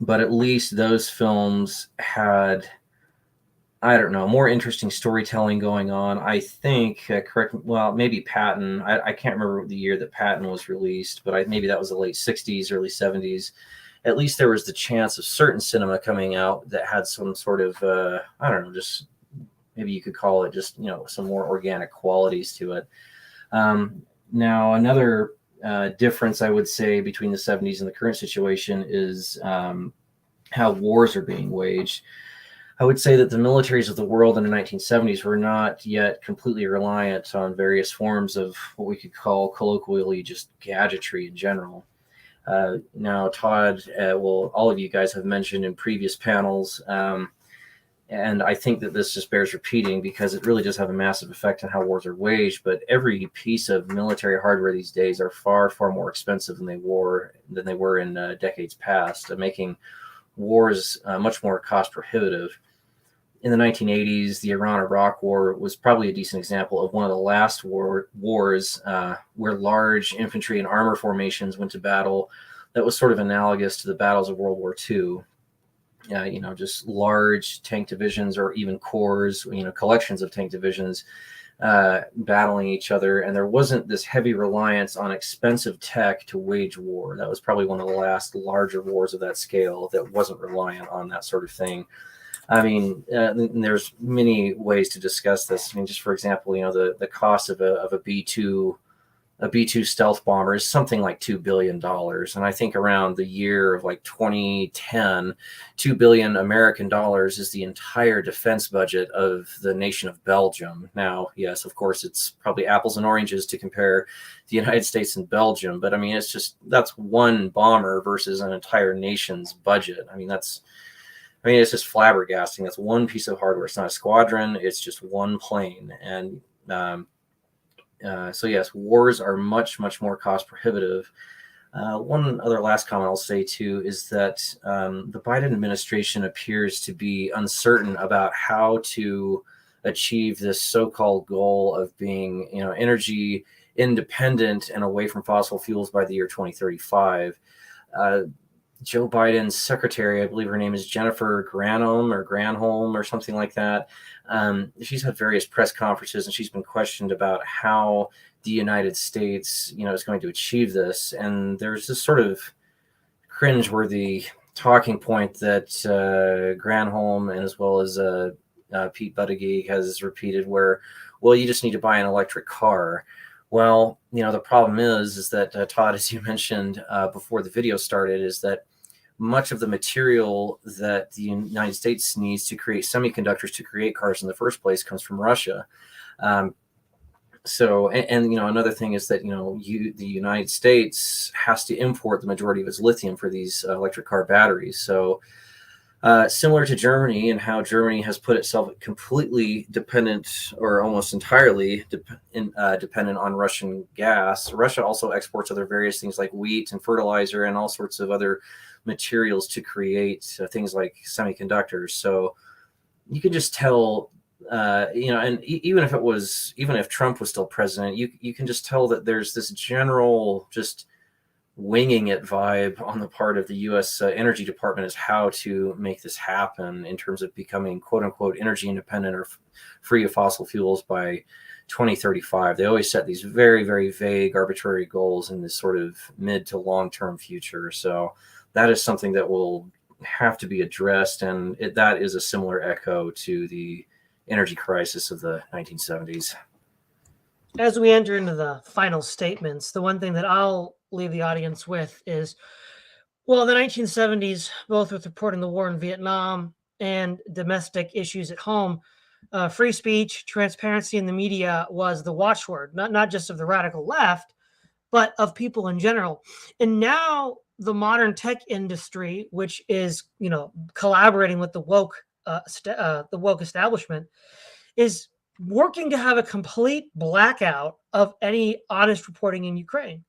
But at least those films had, I don't know, more interesting storytelling going on. I think, maybe Patton. I can't remember the year that Patton was released, but maybe that was the late 60s, early 70s. at least there was the chance of certain cinema coming out that had some sort of, I don't know, just maybe you could call it just, some more organic qualities to it. Now, another difference I would say between the 70s and the current situation is how wars are being waged. I would say that the militaries of the world in the 1970s were not yet completely reliant on various forms of what we could call colloquially just gadgetry in general. Now, Todd, all of you guys have mentioned in previous panels, and I think that this just bears repeating because it really does have a massive effect on how wars are waged. But every piece of military hardware these days are far, far more expensive than they were in decades past, making wars much more cost prohibitive. In the 1980s, the Iran-Iraq War was probably a decent example of one of the last wars where large infantry and armor formations went to battle. That was sort of analogous to the battles of World War II. Just large tank divisions or even corps, collections of tank divisions battling each other. And there wasn't this heavy reliance on expensive tech to wage war. That was probably one of the last larger wars of that scale that wasn't reliant on that sort of thing. I mean, there's many ways to discuss this. I mean, just for example, the cost of a B-2 stealth bomber is something like $2 billion. And I think around the year of like 2010, $2 billion American dollars is the entire defense budget of the nation of Belgium. Now, yes, of course, it's probably apples and oranges to compare the United States and Belgium. But I mean, that's one bomber versus an entire nation's budget. It's just flabbergasting. That's one piece of hardware. It's not a squadron. It's just one plane. And so yes, wars are much, much more cost prohibitive. One other last comment I'll say too is that the Biden administration appears to be uncertain about how to achieve this so-called goal of being, energy independent and away from fossil fuels by the year 2035. Joe Biden's secretary, I believe her name is Jennifer Granholm or something like that. She's had various press conferences and she's been questioned about how the United States, is going to achieve this. And there's this sort of cringeworthy talking point that Granholm and as well as Pete Buttigieg has repeated where, well, you just need to buy an electric car. Well, the problem is that Todd, as you mentioned before the video started, is that much of the material that the United States needs to create semiconductors to create cars in the first place comes from Russia. So another thing is that, the United States has to import the majority of its lithium for these electric car batteries. So similar to Germany and how Germany has put itself completely dependent or almost entirely dependent on Russian gas. Russia also exports other various things like wheat and fertilizer and all sorts of other materials to create things like semiconductors. So you can just tell, and even if Trump was still president, you can just tell that there's this general just winging it vibe on the part of the U.S. Energy Department as how to make this happen in terms of becoming quote unquote energy independent or free of fossil fuels by 2035. They always set these very, very vague, arbitrary goals in this sort of mid to long term future. So that is something that will have to be addressed. And that is a similar echo to the energy crisis of the 1970s. As we enter into the final statements, the one thing that I'll leave the audience with is, well, the 1970s, both with reporting the war in Vietnam and domestic issues at home, free speech, transparency in the media was the watchword, not just of the radical left, but of people in general. And now the modern tech industry, which is, collaborating with the woke establishment, is working to have a complete blackout of any honest reporting in Ukraine.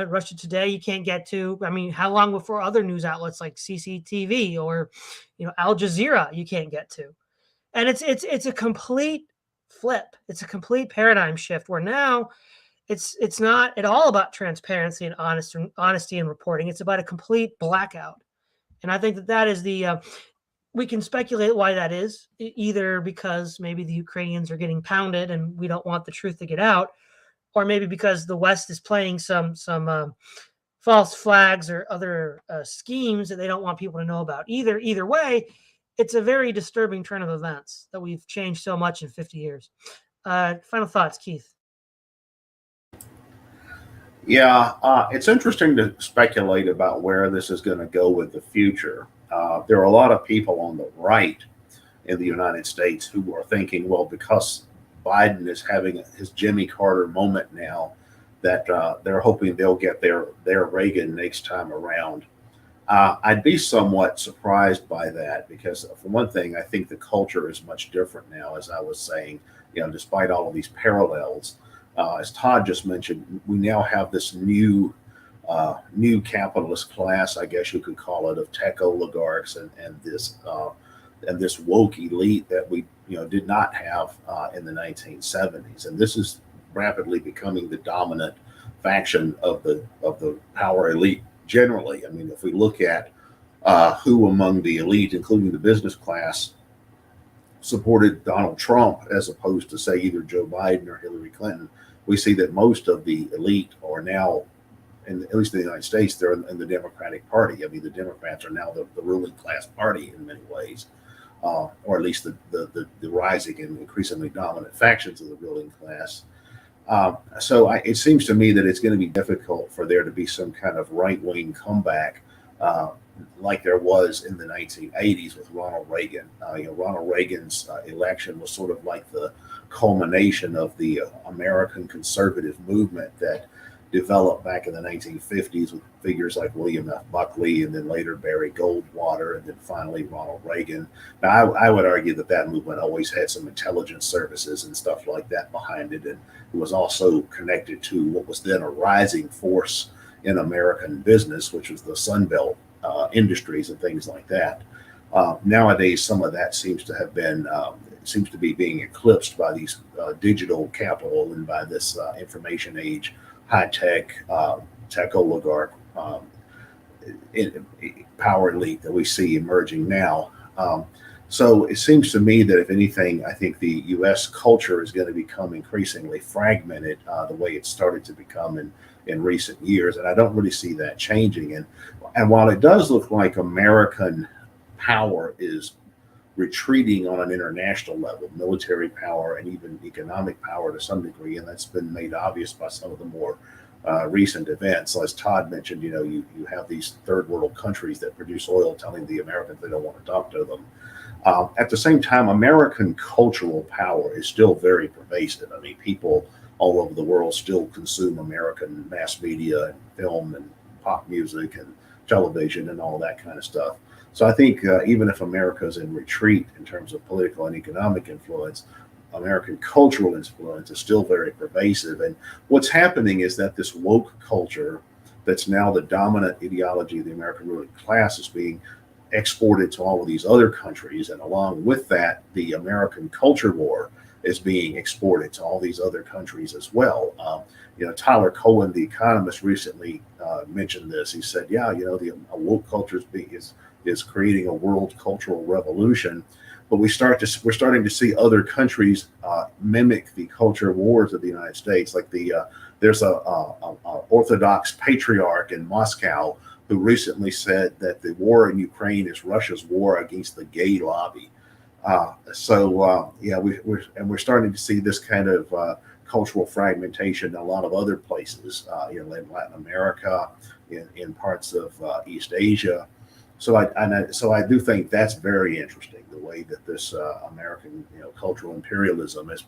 Russia Today, you can't get to. I mean, how long before other news outlets like CCTV or, Al Jazeera, you can't get to? And it's a complete flip. It's a complete paradigm shift where now it's not at all about transparency and honesty in reporting. It's about a complete blackout. And I think that is the we can speculate why that is, either because maybe the Ukrainians are getting pounded and we don't want the truth to get out, or maybe because the West is playing some false flags or other schemes that they don't want people to know about. Either way, it's a very disturbing turn of events that we've changed so much in 50 years. Final thoughts, Keith? Yeah, it's interesting to speculate about where this is going to go with the future. There are a lot of people on the right in the United States who are thinking, well, because Biden is having his Jimmy Carter moment now, that they're hoping they'll get their Reagan next time around. I'd be somewhat surprised by that because, for one thing, I think the culture is much different now, as I was saying, despite all of these parallels. As Todd just mentioned, we now have this new capitalist class, I guess you could call it, of tech oligarchs and this woke elite that we did not have in the 1970s, and this is rapidly becoming the dominant faction of the power elite generally. I mean, if we look at who among the elite, including the business class, supported Donald Trump as opposed to, say, either Joe Biden or Hillary Clinton, we see that most of the elite are now, at least in the United States, they're in the Democratic Party. I mean, the Democrats are now the ruling class party in many ways, or at least the rising and increasingly dominant factions of the ruling class. So it seems to me that it's going to be difficult for there to be some kind of right-wing comeback like there was in the 1980s with Ronald Reagan. Ronald Reagan's election was sort of like the culmination of the American conservative movement that developed back in the 1950s with figures like William F. Buckley and then later Barry Goldwater and then finally Ronald Reagan. Now, I would argue that movement always had some intelligence services and stuff like that behind it, and it was also connected to what was then a rising force in American business, which was the Sun Belt industries and things like that. Nowadays, some of that seems to be being eclipsed by these digital capital and by this information age, high-tech, tech oligarch power elite that we see emerging now. So it seems to me that, if anything, I think the U.S. culture is going to become increasingly fragmented the way it started to become in recent years, and I don't really see that changing. And while it does look like American power is retreating on an international level, military power and even economic power to some degree, and that's been made obvious by some of the more recent events. So as Todd mentioned, you have these third world countries that produce oil telling the Americans they don't want to talk to them. At the same time, American cultural power is still very pervasive. I mean, people all over the world still consume American mass media and film and pop music and television and all that kind of stuff. So I think even if America is in retreat in terms of political and economic influence, American cultural influence is still very pervasive. And what's happening is that this woke culture that's now the dominant ideology of the American ruling class is being exported to all of these other countries. And along with that, the American culture war is being exported to all these other countries as well. Tyler Cohen, the economist, recently mentioned this. He said, the woke culture is creating a world cultural revolution. But we're starting to see other countries mimic the culture wars of the United States. Like there's a Orthodox patriarch in Moscow who recently said that the war in Ukraine is Russia's war against the gay lobby. We're starting to see this kind of cultural fragmentation in a lot of other places, in Latin America, in parts of East Asia. So I do think that's very interesting, the way that this American cultural imperialism is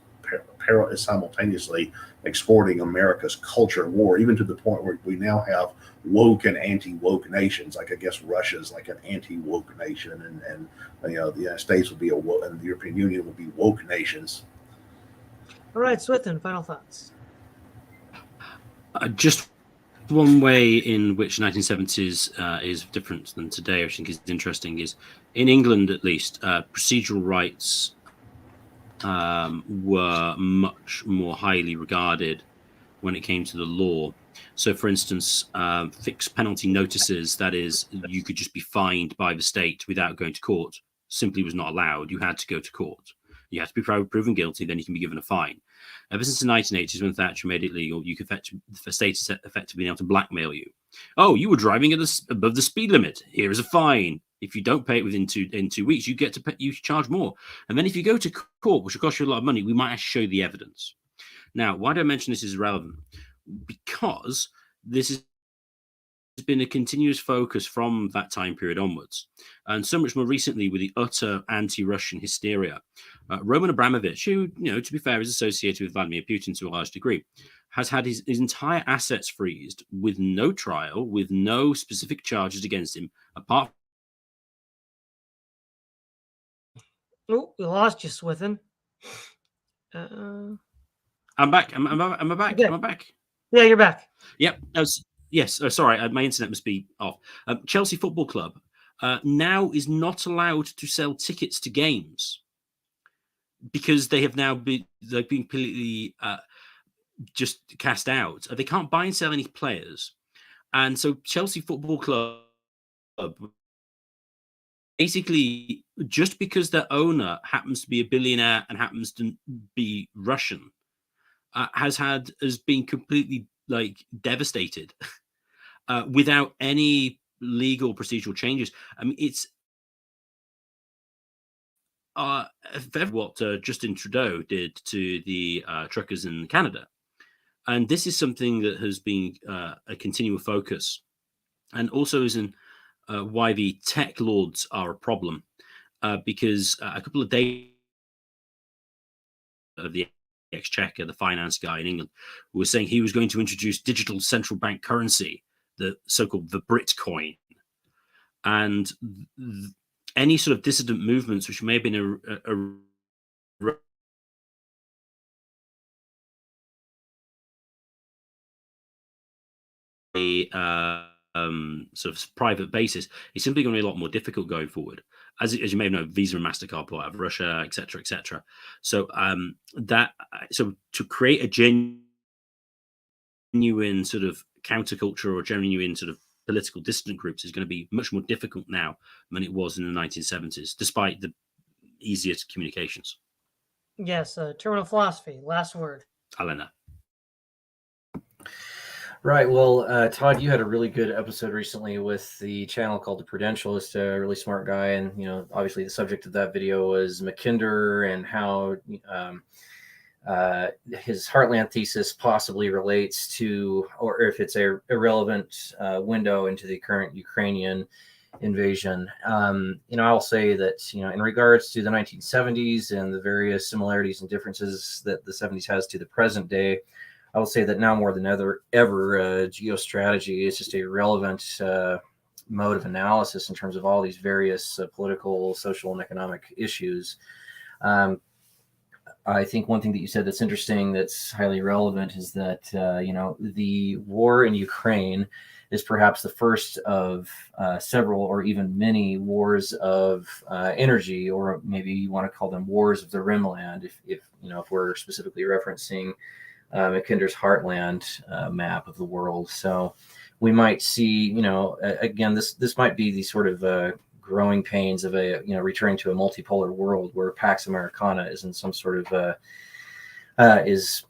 simultaneously exporting America's culture war, even to the point where we now have woke and anti-woke nations. Like, I guess Russia's like an anti-woke nation, and the United States would be and the European Union would be woke nations. All right, Swithun, final thoughts. Just one way in which 1970s is different than today, I think is interesting, is in England at least, procedural rights were much more highly regarded when it came to the law. So, for instance, fixed penalty notices, that is, you could just be fined by the state without going to court, simply was not allowed. You had to go to court. You had to be proven guilty, then you can be given a fine. Ever since the 1980s, when Thatcher made it legal, the state is effectively able to blackmail you. Oh, you were driving above the speed limit. Here is a fine. If you don't pay it within 2 weeks, you get to pay, you charge more. And then if you go to court, which will cost you a lot of money, we might actually show you the evidence. Now, why do I mention this is relevant? Because this has been a continuous focus from that time period onwards, and so much more recently with the utter anti-Russian hysteria. Roman Abramovich, who, to be fair, is associated with Vladimir Putin to a large degree, has had his entire assets freezed with no trial, with no specific charges against him, apart. Oh, we lost you, Swithun. I'm back. Am I back? Okay. Am I back? Yeah, you're back. Yep. Yes. Sorry, my internet must be off. Chelsea Football Club now is not allowed to sell tickets to games because they've been completely just cast out. They can't buy and sell any players, and so Chelsea Football Club, basically, just because their owner happens to be a billionaire and happens to be Russian, has been completely devastated without any legal procedural changes. I mean, it's what Justin Trudeau did to the truckers in Canada, and this is something that has been a continual focus, and also is why the tech lords are a problem, because a couple of days of the Exchequer, the finance guy in England, was saying he was going to introduce digital central bank currency, the so-called the Britcoin, and any sort of dissident movements which may have been sort of private basis is simply going to be a lot more difficult going forward. As you may know, Visa and MasterCard pull out of Russia, etc., etc. So to create a genuine sort of counterculture or genuine sort of political dissident groups is going to be much more difficult now than it was in the 1970s, despite the easier communications. Yes, terminal philosophy. Last word. Elena. Right. Well, Todd, you had a really good episode recently with the channel called The Prudentialist, a really smart guy. And, obviously the subject of that video was Mackinder and how his Heartland thesis possibly relates to, or if it's a irrelevant window into the current Ukrainian invasion. I'll say that, in regards to the 1970s and the various similarities and differences that the 70s has to the present day, I will say that now more than ever, geostrategy is just a relevant mode of analysis in terms of all these various political, social, and economic issues. I think one thing that you said that's interesting, that's highly relevant, is that, the war in Ukraine is perhaps the first of several or even many wars of energy, or maybe you want to call them wars of the Rimland, if we're specifically referencing Mackinder's Heartland map of the world. So we might see, again, this might be the sort of growing pains of returning to a multipolar world where Pax Americana is in some sort of is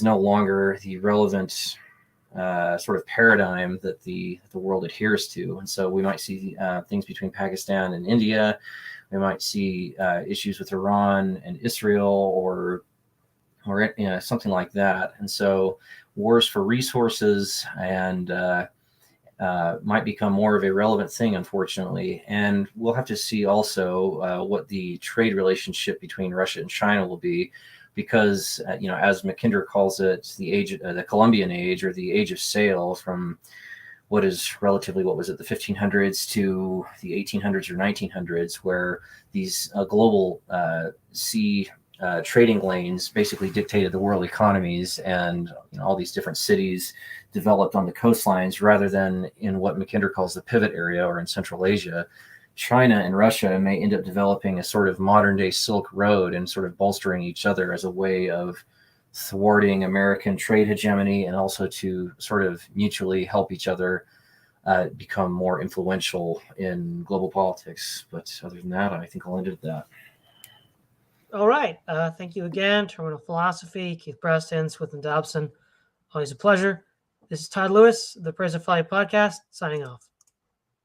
no longer the relevant sort of paradigm that the world adheres to. And so we might see things between Pakistan and India. We might see issues with Iran and Israel, or something like that. And so wars for resources and might become more of a relevant thing, unfortunately. And we'll have to see also what the trade relationship between Russia and China will be, because as Mackinder calls it, the Columbian age, or the age of sail, from what was it, the 1500s to the 1800s or 1900s, where these global sea trading lanes basically dictated the world economies, and all these different cities developed on the coastlines rather than in what Mackinder calls the pivot area, or in Central Asia. China and Russia may end up developing a sort of modern day Silk Road and sort of bolstering each other as a way of thwarting American trade hegemony, and also to sort of mutually help each other become more influential in global politics. But other than that, I think I'll end it at that. All right. Thank you again, Terminal Philosophy, Keith Preston, Swithun Dobson. Always a pleasure. This is Todd Lewis, the Praise of Folly podcast, signing off.